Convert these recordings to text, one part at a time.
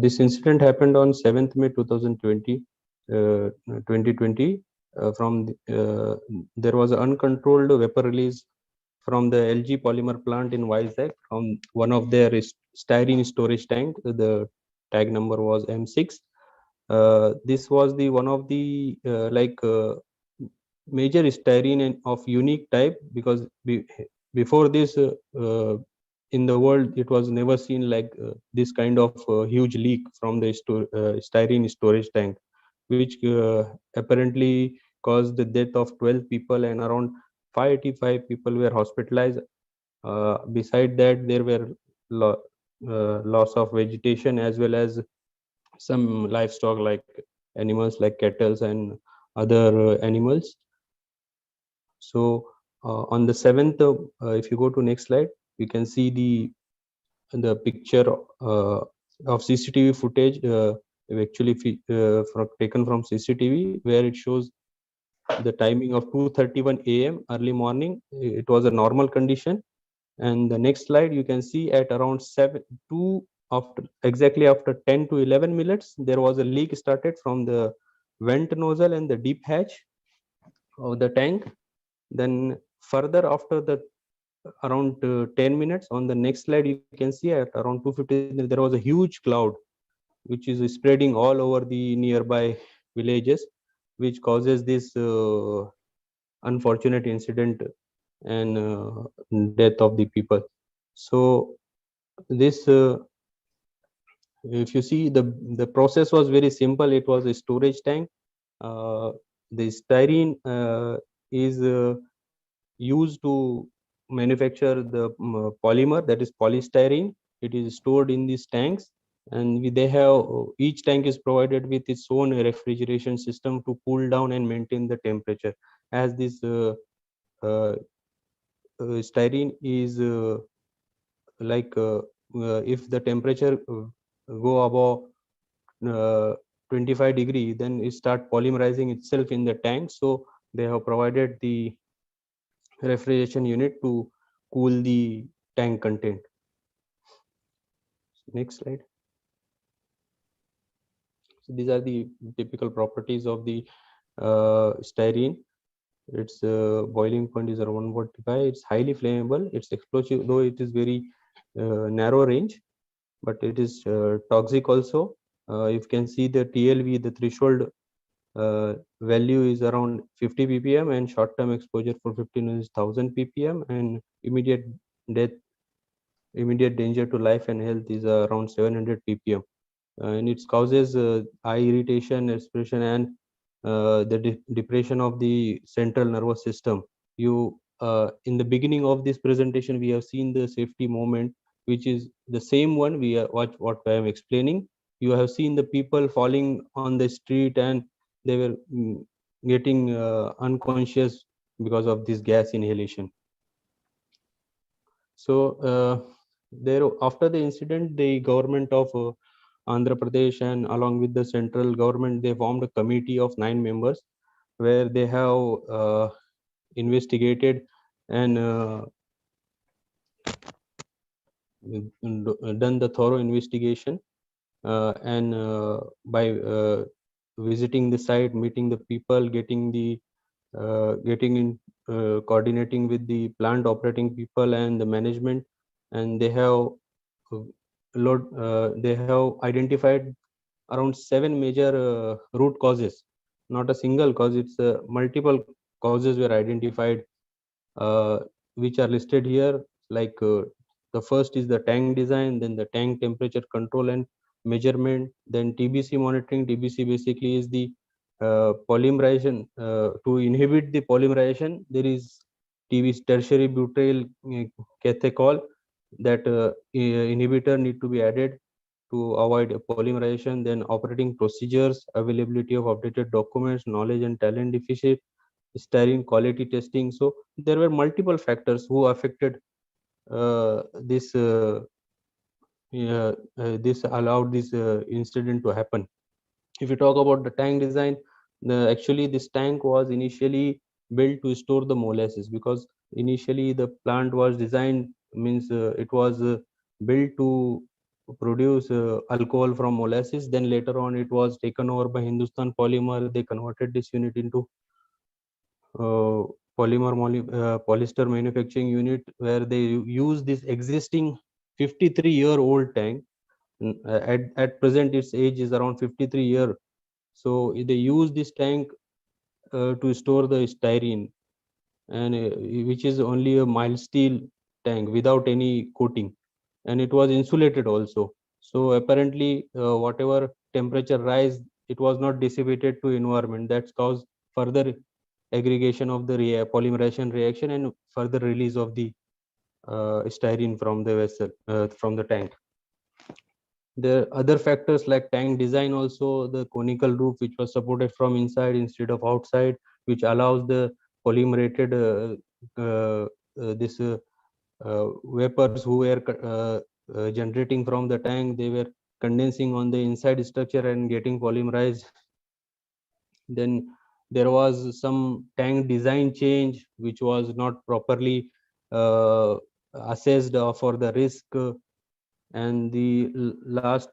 This incident happened on 7th May 2020. There was an uncontrolled vapor release from the LG polymer plant in Vizag from one of their styrene storage tank. The tag number was M6. This was the one of the major styrene of unique type, because before this in the world it was never seen like this kind of huge leak from the styrene storage tank, which apparently caused the death of 12 people and around 585 people were hospitalized. Beside that, there were loss of vegetation as well as some livestock like animals like cattle and other animals. So on the 7th, if you go to next slide, we can see the picture of CCTV footage actually taken from CCTV, where it shows the timing of 2:31 a.m. early morning. It was a normal condition. And the next slide, you can see at around exactly after 10 to 11 minutes, there was a leak started from the vent nozzle and the deep hatch of the tank. Then further after the around 10 minutes, on the next slide, you can see at around 2:50 there was a huge cloud which is spreading all over the nearby villages, which causes this unfortunate incident and death of the people. So this if you see, the process was very simple. It was a storage tank. The styrene is used to manufacture the polymer, that is polystyrene. It is stored in these tanks, and they have each tank is provided with its own refrigeration system to cool down and maintain the temperature. As this styrene is if the temperature go above 25 degree, then it start polymerizing itself in the tank. So they have provided the refrigeration unit to cool the tank content. Next slide. So these are the typical properties of the styrene. Its boiling point is around 145. It's highly flammable. It's explosive, though it is very narrow range, but it is toxic also. You can see the TLV, the threshold value is around 50 ppm, and short-term exposure for 15 is 1000 ppm, and immediate danger to life and health is around 700 ppm. And it causes eye irritation, aspiration, and the depression of the central nervous system. You in the beginning of this presentation, we have seen the safety moment, which is the same one we are what I am explaining. You have seen the people falling on the street, and they were getting unconscious because of this gas inhalation. So there, after the incident, the government of Andhra Pradesh and along with the central government, they formed a committee of 9 members, where they have investigated and done the thorough investigation, and by visiting the site, meeting the people, coordinating with the plant operating people and the management, and they have identified around 7 major root causes, not a single cause. It's multiple causes were identified, which are listed here. Like the first is the tank design, then the tank temperature control and measurement, then TBC monitoring. TBC basically is the polymerization. To inhibit the polymerization, there is TBC, tertiary butyl catechol, that inhibitor need to be added to avoid polymerization. Then operating procedures, availability of updated documents, knowledge and talent deficit, styrene quality testing. So there were multiple factors who affected this this allowed this incident to happen. If you talk about the tank design, actually this tank was initially built to store the molasses, because initially the plant was designed, means it was built to produce alcohol from molasses. Then later on it was taken over by Hindustan Polymer. They converted this unit into uh, polyester manufacturing unit, where they use this existing 53-year-old tank. At present its age is around 53 year. So they use this tank to store the styrene, and which is only a mild steel tank without any coating, and it was insulated also. So apparently whatever temperature rise, it was not dissipated to environment. That's caused further aggregation of the polymerization reaction and further release of the styrene from the vessel, from the tank. There are other factors like tank design also, the conical roof which was supported from inside instead of outside, which allows the polymerated this vapors who were generating from the tank, they were condensing on the inside structure and getting polymerized. Then there was some tank design change which was not properly uh, assessed for the risk. And the last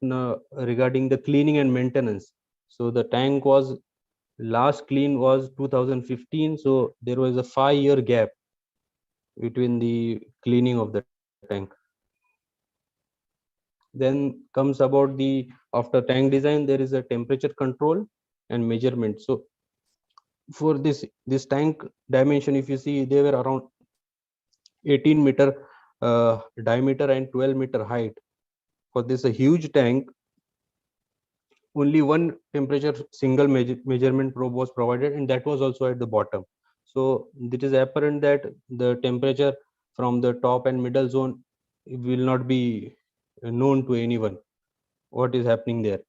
regarding the cleaning and maintenance. So the tank was last clean was 2015, so there was a 5 year gap between the cleaning of the tank. Then comes about the, after tank design, there is a temperature control and measurement. So for this tank dimension, if you see, they were around 18-meter diameter and 12-meter height. For this a huge tank, only one temperature single measurement probe was provided, and that was also at the bottom. So it is apparent that the temperature from the top and middle zone will not be known to anyone what is happening there.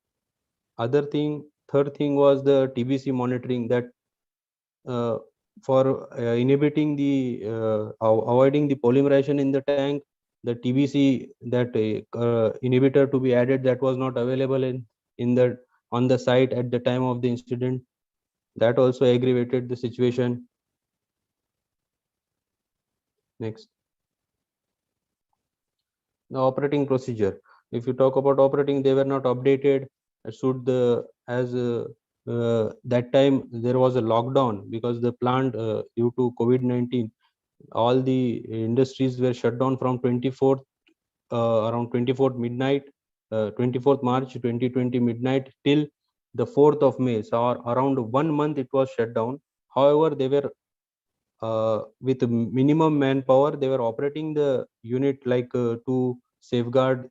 Other thing, third thing was the TBC monitoring, that uh, for inhibiting the avoiding the polymerization in the tank, the TBC, that inhibitor to be added, that was not available in the on the site at the time of the incident. That also aggravated the situation. Next, the operating procedure. If you talk about operating, they were not updated. Should the as that time there was a lockdown because the plant, due to COVID-19, all the industries were shut down from 24th, around 24th midnight, 24th March 2020 midnight till the 4th of May. So around 1 month it was shut down. However, they were with minimum manpower, they were operating the unit like to safeguard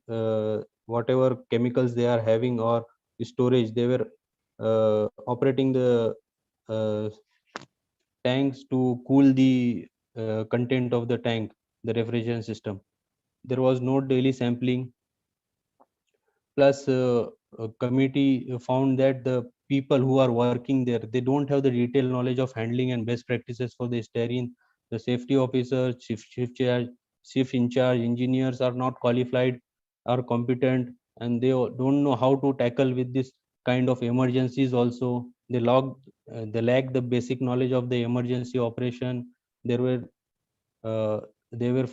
whatever chemicals they are having or storage. They were operating the uh, tanks to cool the content of the tank, the refrigerant system. There was no daily sampling. Plus a committee found that the people who are working there, they don't have the detailed knowledge of handling and best practices for the styrene. The safety officers, chief in charge engineers are not qualified or competent, and they don't know how to tackle with this kind of emergencies also. They lack the basic knowledge of the emergency operation. There were uh, they were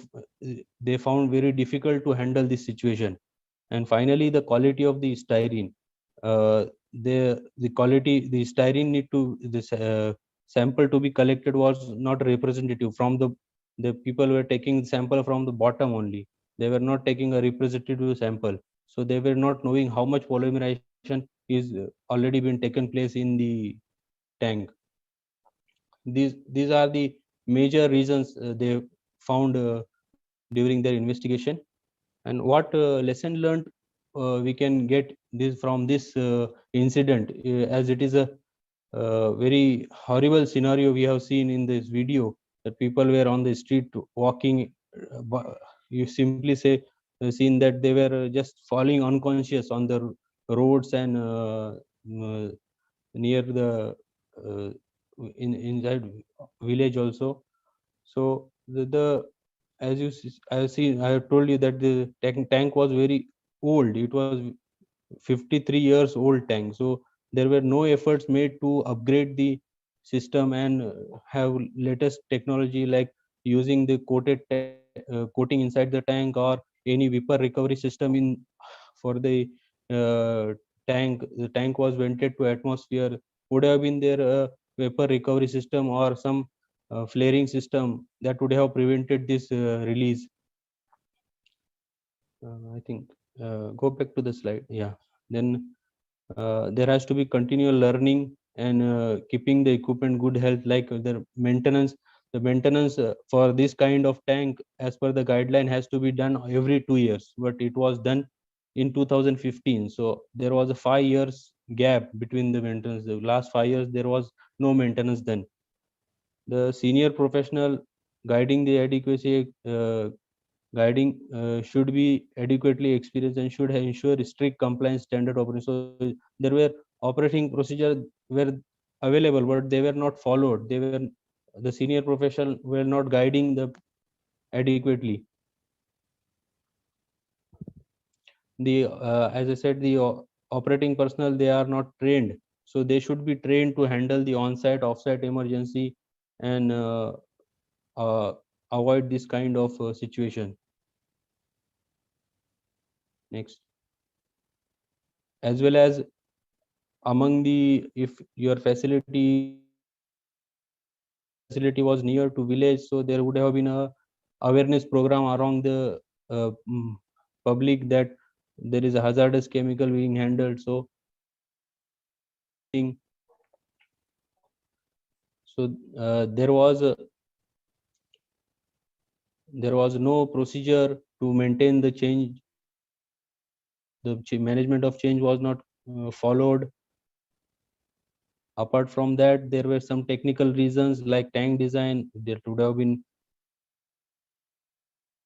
they found very difficult to handle this situation. And finally, the quality of the styrene. The styrene need to this sample to be collected was not representative from the people were taking sample from the bottom only. They were not taking a representative sample, so they were not knowing how much polymerization is already been taken place in the tank. These are the major reasons they found during their investigation. And what lesson learned we can get this from this incident, as it is a very horrible scenario we have seen in this video, that people were on the street walking. You simply say seen that they were just falling unconscious on the roads and near the uh, inside village also. So the as I have seen, I have told you that the tank was very old. It was 53 years old tank. So there were no efforts made to upgrade the system and have latest technology like using the coating inside the tank or any vapor recovery system in for the uh, tank. The tank was vented to atmosphere. Would have been there a vapor recovery system or some flaring system that would have prevented this release. I think go back to the slide. Yeah. Then there has to be continual learning and keeping the equipment good health, like the maintenance. The maintenance for this kind of tank, as per the guideline, has to be done every 2 years, but it was done in 2015. So there was a 5 years gap between the maintenance. The last 5 years there was no maintenance done. The senior professional guiding the adequacy guiding should be adequately experienced and should ensure strict compliance standard operation. So there were operating procedures were available, but they were not followed. They were the senior professional were not guiding the adequately. The as I said, the operating personnel, they are not trained, so they should be trained to handle the on-site, off-site emergency and uh, avoid this kind of situation. Next. As well as among the, if your facility was near to village, so there would have been a awareness program around the public that there is a hazardous chemical being handled. So there was no procedure to maintain the change. The management of change was not followed. Apart from that, there were some technical reasons like tank design. There would have been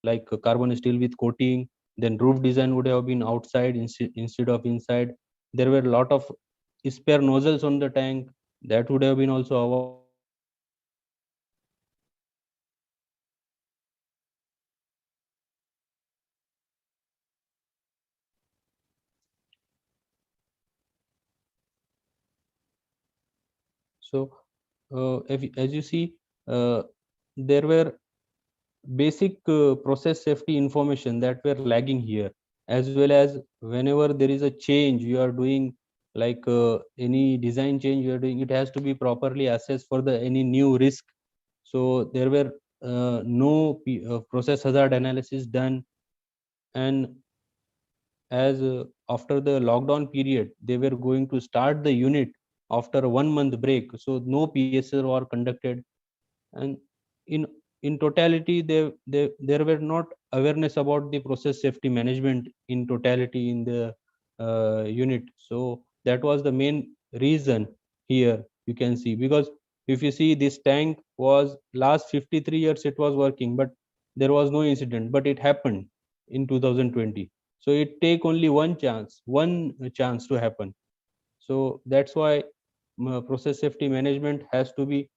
like carbon steel with coating. Then roof design would have been outside instead of inside. There were a lot of spare nozzles on the tank that would have been also avoided. So as you see, there were basic process safety information that were lagging here, as well as whenever there is a change you are doing, like any design change you are doing, it has to be properly assessed for the any new risk. So there were no process hazard analysis done. And as after the lockdown period, they were going to start the unit after a 1 month break, so no PSR were conducted. And in totality, there were not awareness about the process safety management in totality in the unit. So that was the main reason here, you can see. Because if you see, this tank was last 53 years it was working, but there was no incident, but it happened in 2020. So it take only one chance to happen. So that's why process safety management has to be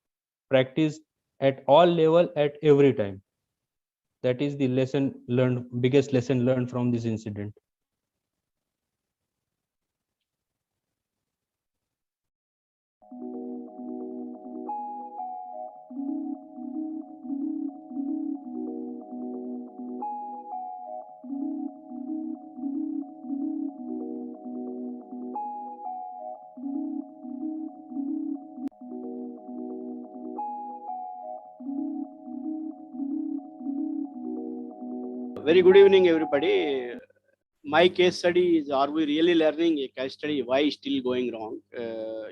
practiced at all level at every time. That is the lesson learned, biggest lesson learned from this incident. Very good evening, everybody. My case study is, are we really learning a case study? Why still going wrong?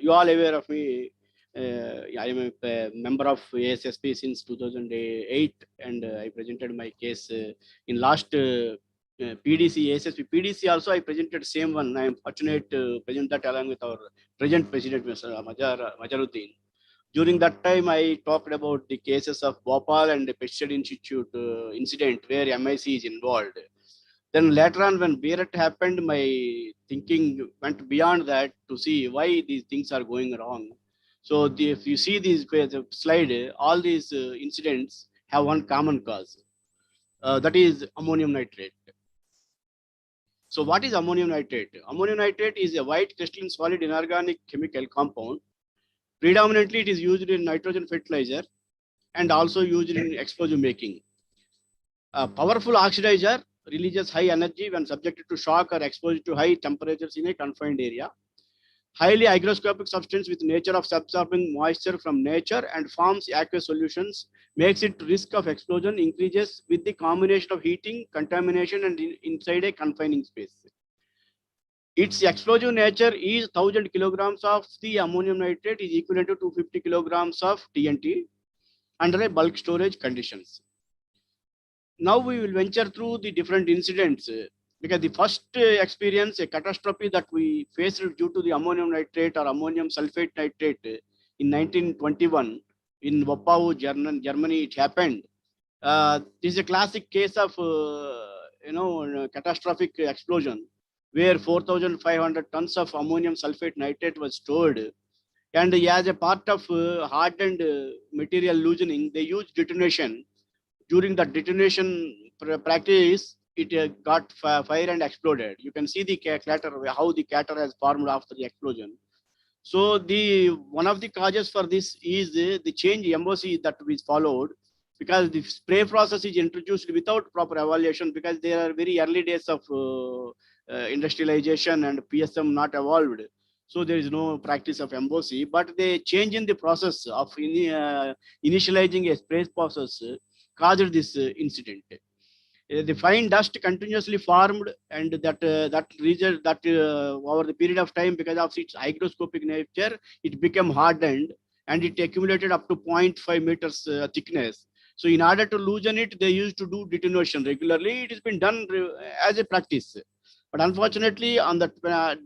You all aware of me. I am a member of ASSP since 2008, and I presented my case in last PDC, ASSP PDC also. I presented same one. I am fortunate to present that along with our present president, Mr. Majaruddin. During that time, I talked about the cases of Bhopal and the Pesticide Institute incident where MIC is involved. Then later on, when Beirut happened, my thinking went beyond that to see why these things are going wrong. So if you see the slide, all these incidents have one common cause. That is ammonium nitrate. So what is ammonium nitrate? Ammonium nitrate is a white crystalline solid inorganic chemical compound. Predominantly, it is used in nitrogen fertilizer and also used in explosive making. A powerful oxidizer releases high energy when subjected to shock or exposed to high temperatures in a confined area. Highly hygroscopic substance with nature of absorbing moisture from nature and forms aqueous solutions, makes it risk of explosion increases with the combination of heating, contamination, and inside a confining space. Its explosive nature is 1000 kilograms of the ammonium nitrate is equivalent to 250 kilograms of TNT under a bulk storage conditions. Now we will venture through the different incidents because the first experience, a catastrophe that we faced due to the ammonium nitrate or ammonium sulfate nitrate in 1921 in Wachau, Germany, it happened. This is a classic case of catastrophic explosion where 4,500 tons of ammonium sulfate nitrate was stored. And as a part of hardened material loosening, they used detonation. During the detonation practice, it got fire and exploded. You can see the clatter, how the clatter has formed after the explosion. So one of the causes for this is the change MOC that was followed, because the spray process is introduced without proper evaluation, because there are very early days of industrialization and PSM not evolved. So there is no practice of MOC, but they change in the process of initializing a spray process caused this incident. The fine dust continuously formed, and that region over the period of time, because of its hygroscopic nature, it became hardened and it accumulated up to 0.5 meters thickness. So in order to loosen it, they used to do detonation regularly. It has been done as a practice. But unfortunately, on the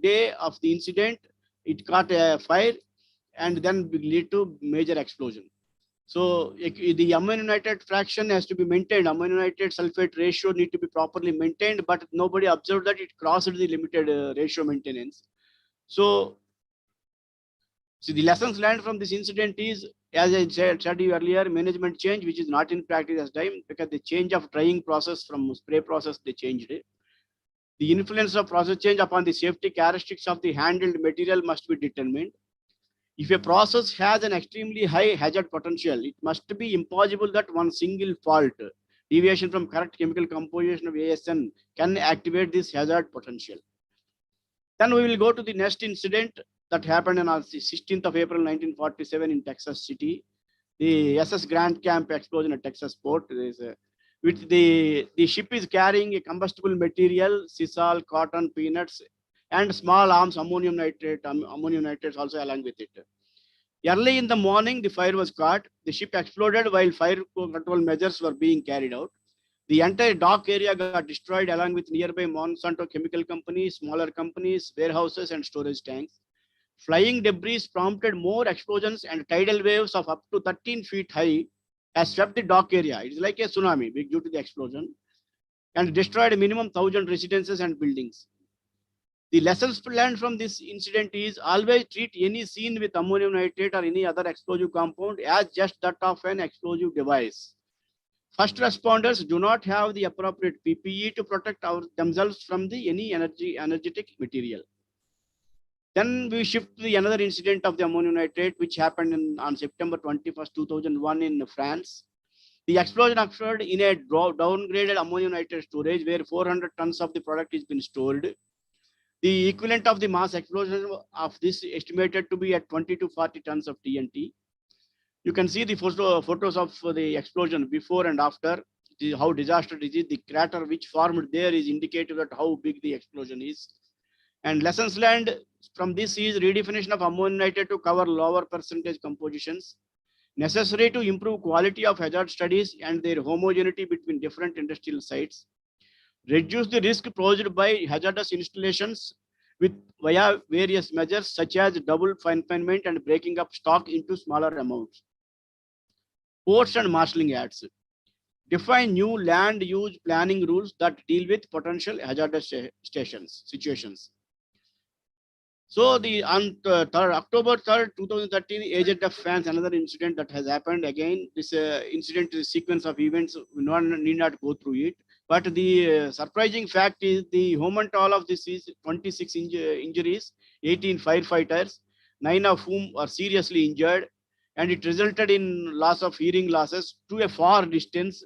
day of the incident, it caught a fire and then lead to major explosion. So the ammonium nitrate fraction has to be maintained. Ammonium nitrate sulfate ratio need to be properly maintained, but nobody observed that it crossed the limited ratio maintenance. So the lessons learned from this incident is, as I said earlier, management change, which is not in practice as time, because the change of drying process from spray process, they changed it. The influence of process change upon the safety characteristics of the handled material must be determined. If a process has an extremely high hazard potential, it must be impossible that one single fault, deviation from correct chemical composition of ASN, can activate this hazard potential. Then we will go to the next incident that happened on the 16th of April 1947 in Texas City. The SS GRANDCAMP explosion at Texas port. With the ship is carrying a combustible material, sisal, cotton, peanuts, and small arms ammonium nitrate also along with it. Early in the morning, the fire was caught. The ship exploded while fire control measures were being carried out. The entire dock area got destroyed along with nearby Monsanto chemical companies, smaller companies, warehouses, and storage tanks. Flying debris prompted more explosions, and tidal waves of up to 13 feet high has swept the dock area. It is like a tsunami due to the explosion, and destroyed a minimum 1,000 residences and buildings. The lessons learned from this incident is always treat any scene with ammonium nitrate or any other explosive compound as just that of an explosive device. First responders do not have the appropriate PPE to protect themselves from any energetic material. Then we shift to another incident of the ammonium nitrate, which happened on September 21st, 2001 in France. The explosion occurred in a downgraded ammonium nitrate storage where 400 tons of the product has been stored. The equivalent of the mass explosion of this estimated to be at 20 to 40 tons of TNT. You can see the photos of the explosion before and after, how disastrous it is. The crater which formed there is indicative of how big the explosion is. And lessons learned from this is redefinition of ammonium nitrate to cover lower percentage compositions, necessary to improve quality of hazard studies and their homogeneity between different industrial sites, reduce the risk posed by hazardous installations via various measures such as double confinement and breaking up stock into smaller amounts. Ports and marshalling acts. Define new land use planning rules that deal with potential hazardous situations. So on October 3rd, 2013, agent of fans, another incident that has happened again. This incident is a sequence of events. No one need not go through it. But the surprising fact is the home and all of this is 26 injuries, 18 firefighters, 9 of whom are seriously injured, and it resulted in loss of hearing losses to a far distance.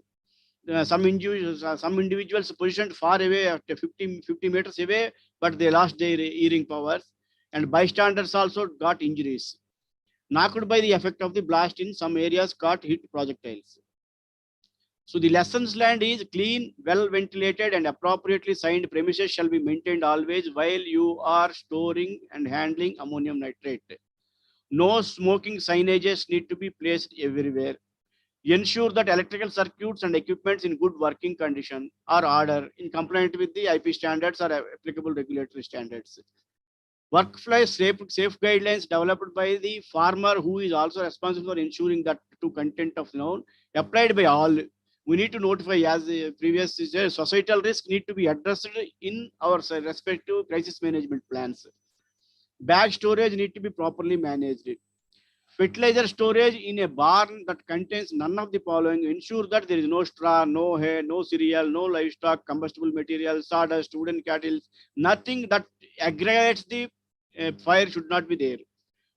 Some individuals positioned far away at 50 meters away, but they lost their hearing powers, and bystanders also got injuries. Knocked by the effect of the blast in some areas, got hit projectiles. So the lessons learned is clean, well ventilated and appropriately signed premises shall be maintained always while you are storing and handling ammonium nitrate. No smoking signages need to be placed everywhere. Ensure that electrical circuits and equipments in good working condition are ordered in compliance with the IP standards or applicable regulatory standards. Workplace safe guidelines developed by the farmer, who is also responsible for ensuring that to content of known applied by all. We need to notify, as the previous societal risk need to be addressed in our respective crisis management plans. Bag storage need to be properly managed. Fertilizer storage in a barn that contains none of the following. Ensure that there is no straw, no hay, no cereal, no livestock, combustible material, sawdust, wooden cattle, nothing that aggravates the fire should not be there.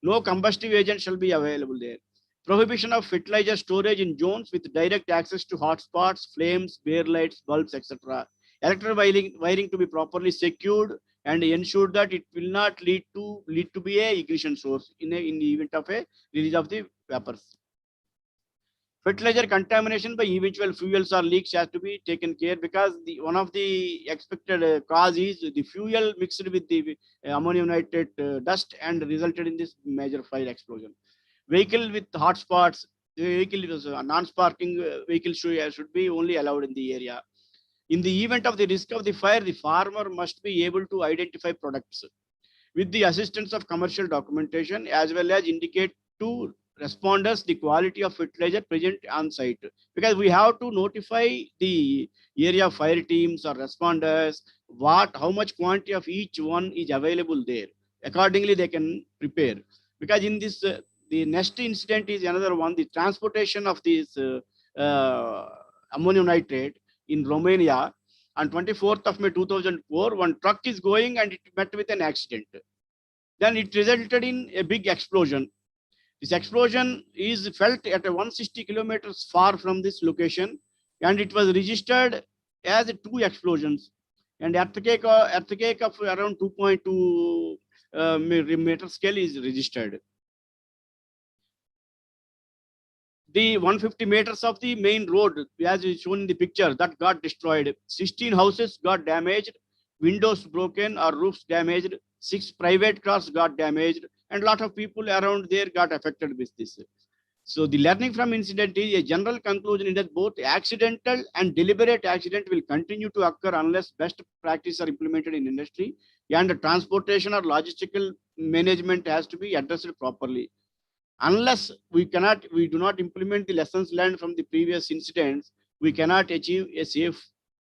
No combustive agent shall be available there. Prohibition of fertilizer storage in zones with direct access to hotspots, flames, bare lights, bulbs, etc. Electrical wiring to be properly secured and ensure that it will not lead to be a ignition source in the event of a release of the vapors. Fertilizer contamination by eventual fuels or leaks has to be taken care, because one of the expected cause is the fuel mixed with the ammonium nitrate dust and resulted in this major fire explosion. Vehicle with hot spots, the vehicle is non-sparking vehicle should be only allowed in the area. In the event of the risk of the fire, the farmer must be able to identify products with the assistance of commercial documentation, as well as indicate to responders the quality of fertilizer present on site, because we have to notify the area fire teams or responders how much quantity of each one is available there. Accordingly, they can prepare, because in this the next incident is another one, the transportation of this ammonium nitrate in Romania. On 24th of May 2004, one truck is going and it met with an accident. Then it resulted in a big explosion. This explosion is felt at 160 kilometers far from this location, and it was registered as 2 explosions. And earthquake of around 2.2 meter scale is registered. The 150 meters of the main road, as is shown in the picture, that got destroyed. 16 houses got damaged, windows broken or roofs damaged, 6 private cars got damaged, and a lot of people around there got affected with this. So the learning from incident is a general conclusion is that both accidental and deliberate accident will continue to occur unless best practices are implemented in industry, and the transportation or logistical management has to be addressed properly. Unless we do not implement the lessons learned from the previous incidents, we cannot achieve a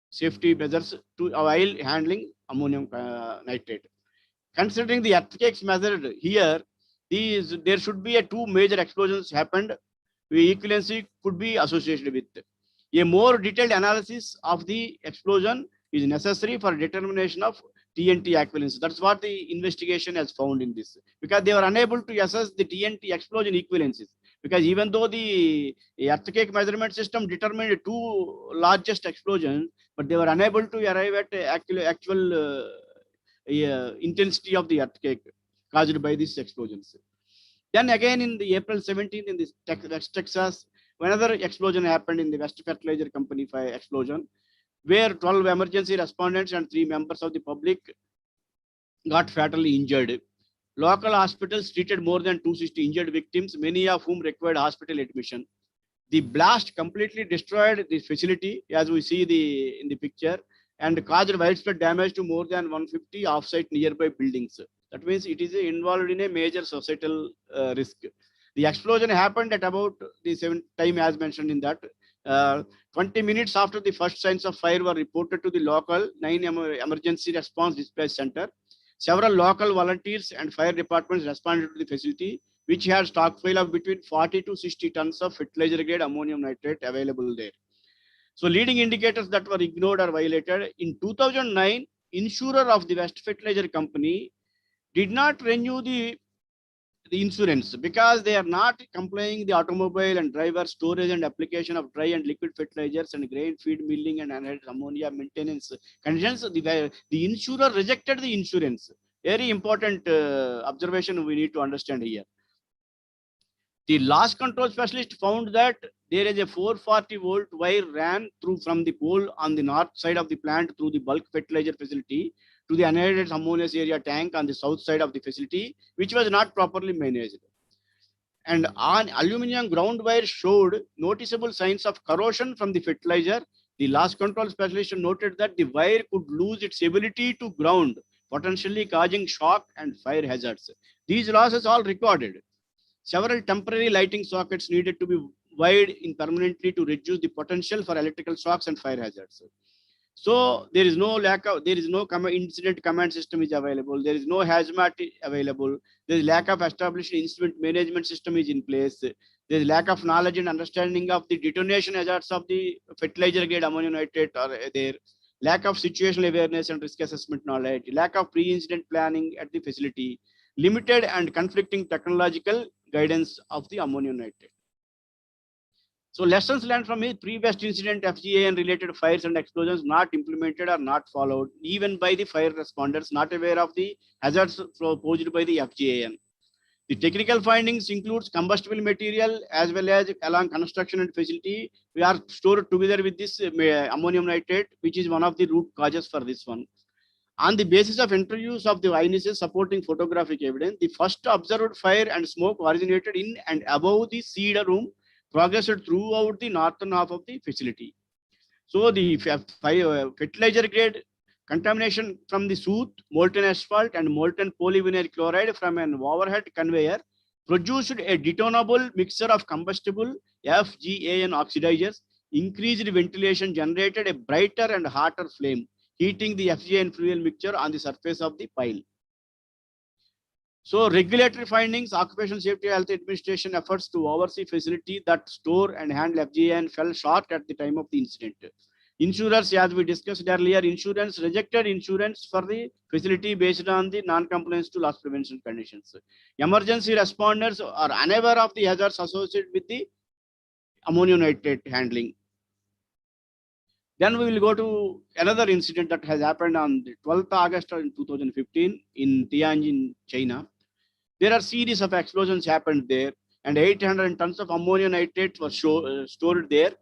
safety measures to while handling ammonium nitrate. Considering the earthquakes measured here, there should be 2 major explosions happened. The equivalency could be associated with. A more detailed analysis of the explosion is necessary for determination of TNT equivalency. That's what the investigation has found in this, because they were unable to assess the TNT explosion equivalencies. Because even though the earthquake measurement system determined 2 largest explosions, but they were unable to arrive at actual intensity of the earthquake caused by these explosions. Then again, in the April 17th, in West Texas, another explosion happened in the West Fertilizer Company fire explosion, where 12 emergency respondents and 3 members of the public got fatally injured. Local hospitals treated more than 260 injured victims, many of whom required hospital admission. The blast completely destroyed the facility, as we see in the picture, and caused widespread damage to more than 150 off-site nearby buildings. That means it is involved in a major societal risk. The explosion happened at about the 7th time, as mentioned in that. 20 minutes after the first signs of fire were reported to the local 9 emergency response dispatch center. Several local volunteers and fire departments responded to the facility, which had stockpile of between 40 to 60 tons of fertilizer grade ammonium nitrate available there. So leading indicators that were ignored or violated. In 2009, insurer of the West Fertilizer Company did not renew the insurance because they are not complying the automobile and driver storage and application of dry and liquid fertilizers and grain feed milling and anhydrous ammonia maintenance conditions. The insurer rejected the insurance. Very important observation we need to understand here. The loss control specialist found that there is a 440-volt wire ran through from the pole on the north side of the plant through the bulk fertilizer facility to the anhydrous ammonia area tank on the south side of the facility, which was not properly managed. And on aluminum ground wire showed noticeable signs of corrosion from the fertilizer. The loss control specialist noted that the wire could lose its ability to ground, potentially causing shock and fire hazards. These losses all recorded. Several temporary lighting sockets needed to be wired in permanently to reduce the potential for electrical shocks and fire hazards. So there is no incident command system is available. There is no hazmat available. There is lack of established incident management system is in place. There is lack of knowledge and understanding of the detonation hazards of the fertilizer grade ammonium nitrate are there. Lack of situational awareness and risk assessment knowledge. Lack of pre-incident planning at the facility. Limited and conflicting technological guidance of the ammonium nitrate. So lessons learned from a previous incident, FGA and related fires and explosions not implemented or not followed, even by the fire responders not aware of the hazards posed by the FGAN. The technical findings includes combustible material as well as along construction and facility. We are stored together with this ammonium nitrate, which is one of the root causes for this one. On the basis of interviews of the witnesses supporting photographic evidence, the first observed fire and smoke originated in and above the seed room, progressed throughout the northern half of the facility. So the fertilizer grade contamination from the soot, molten asphalt and molten polyvinyl chloride from an overhead conveyor produced a detonable mixture of combustible FGAN oxidizers. Increased ventilation generated a brighter and hotter flame, heating the FGAN fuel mixture on the surface of the pile. So regulatory findings, Occupational Safety Health Administration efforts to oversee facility that store and handle FGAN fell short at the time of the incident. Insurers, as we discussed earlier, insurance rejected insurance for the facility based on the non-compliance to loss prevention conditions. Emergency responders are unaware of the hazards associated with the ammonium nitrate handling. Then we will go to another incident that has happened on the 12th August in 2015 in Tianjin, China. There are series of explosions happened there, and 800 tons of ammonium nitrate were stored there.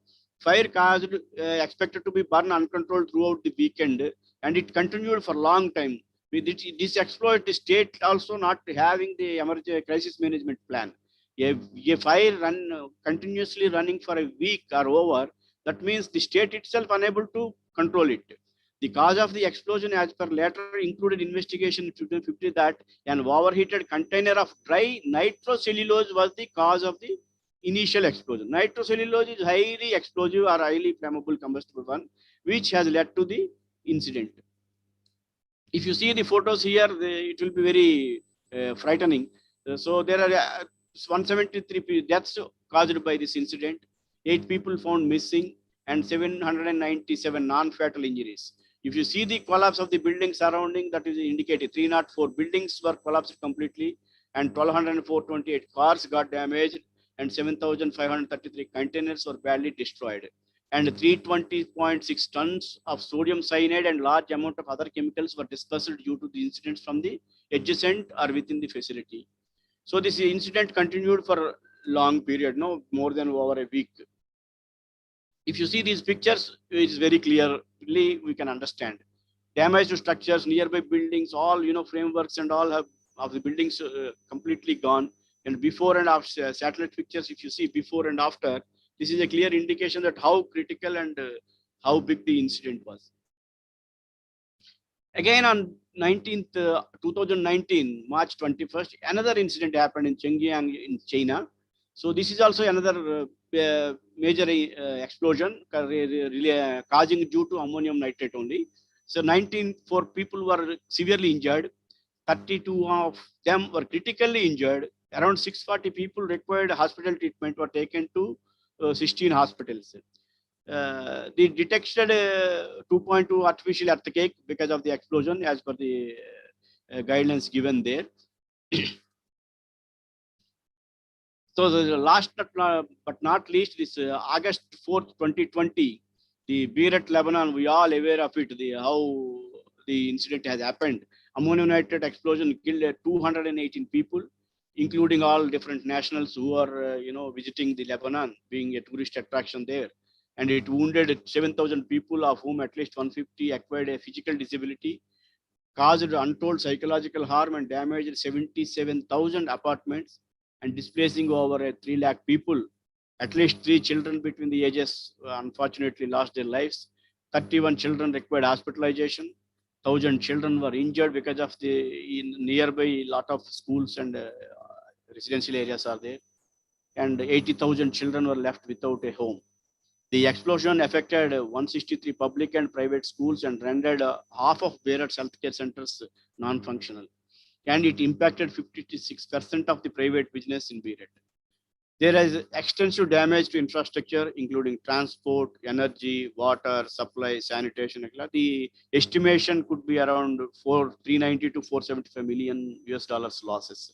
Fire caused expected to be burned uncontrolled throughout the weekend, and it continued for a long time. With this exploit, the state also not having the emergency crisis management plan. A fire continuously running for a week or over, that means the state itself unable to control it. The cause of the explosion, as per later included investigation in 2050, that an overheated container of dry nitrocellulose was the cause of the initial explosion. Nitrocellulose is highly explosive or highly flammable combustible one, which has led to the incident. If you see the photos here, it will be very frightening. So there are 173 deaths caused by this incident, 8 people found missing, and 797 non-fatal injuries. If you see the collapse of the building surrounding, that is indicated 304 buildings were collapsed completely, and 1,228 cars got damaged, and 7,533 containers were badly destroyed, and 320.6 tons of sodium cyanide and large amount of other chemicals were dispersed due to the incidents from the adjacent or within the facility. So this incident continued for a long period, no more than over a week. If you see these pictures, it is very clearly we can understand. Damage to structures, nearby buildings, all frameworks and all have of the buildings completely gone. And before and after satellite pictures, if you see before and after, this is a clear indication that how critical and how big the incident was. Again on 2019, March 21st, another incident happened in Chengjiang in China. So this is also another major explosion causing due to ammonium nitrate only. So 4 people were severely injured. 32 of them were critically injured. Around 640 people required hospital treatment were taken to 16 hospitals. They detected 2.2 artificial earthquake because of the explosion as per the guidelines given there. So the last but not least, this August 4th, 2020, the Beirut, Lebanon, we all aware of it, how the incident has happened. Ammonium nitrate explosion killed 218 people, including all different nationals who are, visiting the Lebanon, being a tourist attraction there. And it wounded 7,000 people, of whom at least 150 acquired a physical disability, caused untold psychological harm and damaged 77,000 apartments and displacing over 3 lakh people. At least 3 children between the ages unfortunately lost their lives. 31 children required hospitalization. 1,000 children were injured because of in nearby lot of schools and residential areas are there. And 80,000 children were left without a home. The explosion affected 163 public and private schools and rendered half of Beirut's healthcare centers non-functional. And it impacted 56% of the private business in Beirut. There is extensive damage to infrastructure, including transport, energy, water, supply, sanitation. The estimation could be around 390 to 475 million US dollars losses.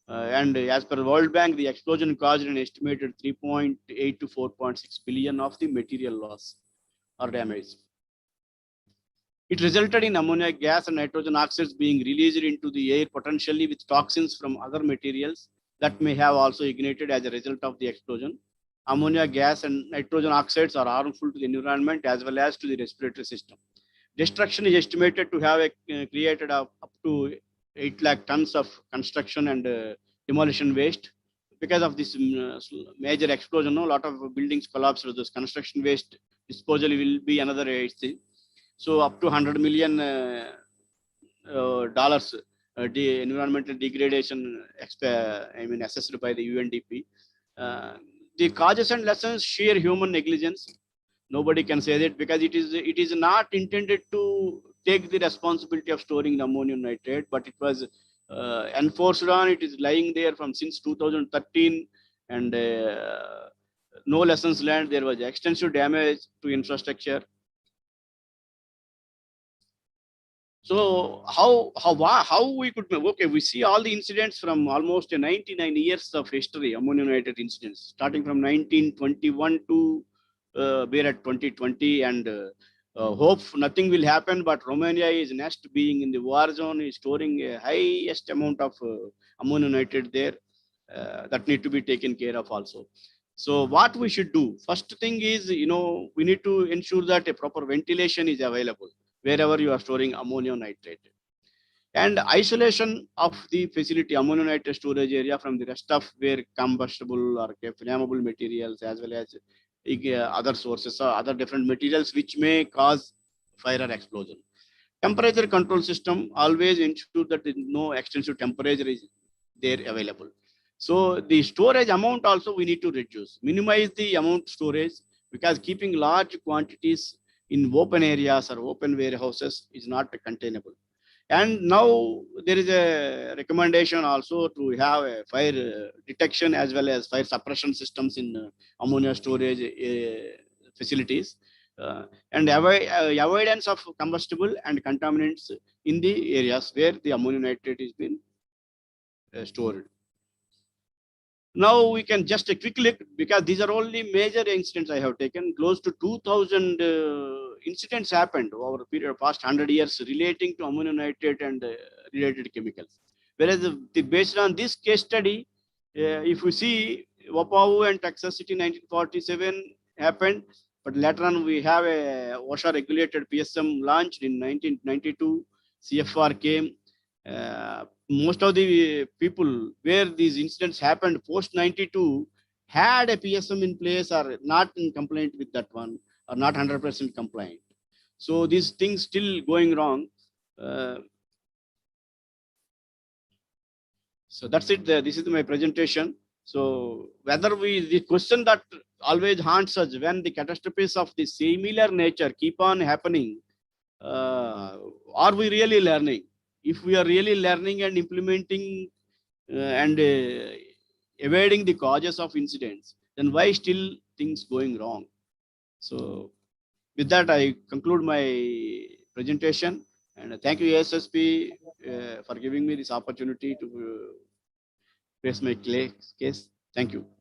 And as per World Bank, the explosion caused an estimated 3.8 to 4.6 billion of the material loss or damage. It resulted in ammonia gas and nitrogen oxides being released into the air, potentially with toxins from other materials that may have also ignited as a result of the explosion. Ammonia gas and nitrogen oxides are harmful to the environment as well as to the respiratory system. Destruction is estimated to have created up to 8 lakh tons of construction and demolition waste. Because of this major explosion, a lot of buildings collapsed. This construction waste disposal will be another issue. So up to $100 million the environmental degradation assessed by the UNDP. The causes and lessons, sheer human negligence. Nobody can say that, because it is not intended to take the responsibility of storing the ammonium nitrate, but it was enforced on. It is lying there from since 2013, and no lessons learned. There was extensive damage to infrastructure. So how we could, okay, we see all the incidents from almost 99 years of history, ammonium nitrate incidents, starting from 1921 to Beirut 2020, and hope nothing will happen. But Romania is next, being in the war zone, is storing a highest amount of ammonium nitrate there that need to be taken care of also. So what we should do, first thing is, we need to ensure that a proper ventilation is available wherever you are storing ammonium nitrate, and isolation of the facility, ammonium nitrate storage area, from the rest of where combustible or flammable materials, as well as other sources or other different materials which may cause fire or explosion. Temperature control system, always ensure that no extensive temperature is there available. So the storage amount also we need to reduce, minimize the amount storage, because keeping large quantities in open areas or open warehouses is not containable. And now there is a recommendation also to have a fire detection as well as fire suppression systems in ammonia storage facilities, and avoidance of combustible and contaminants in the areas where the ammonium nitrate is being stored. Now we can just a quick look, because these are only major incidents I have taken. Close to 2,000 incidents happened over a period of past 100 years relating to ammonium nitrate and related chemicals. Whereas based on this case study, if we see Wapau and Texas City 1947 happened, but later on we have a OSHA regulated PSM launched in 1992. CFR came. Most of the people where these incidents happened post 92 had a PSM in place or not in compliant with that one, or not 100% compliant. So these things still going wrong. So that's it. This is my presentation. So whether the question that always haunts us, when the catastrophes of the similar nature keep on happening, are we really learning? If we are really learning and implementing and evading the causes of incidents, then why still things going wrong? So with that, I conclude my presentation, and thank you ASSP for giving me this opportunity to raise my case. Thank you.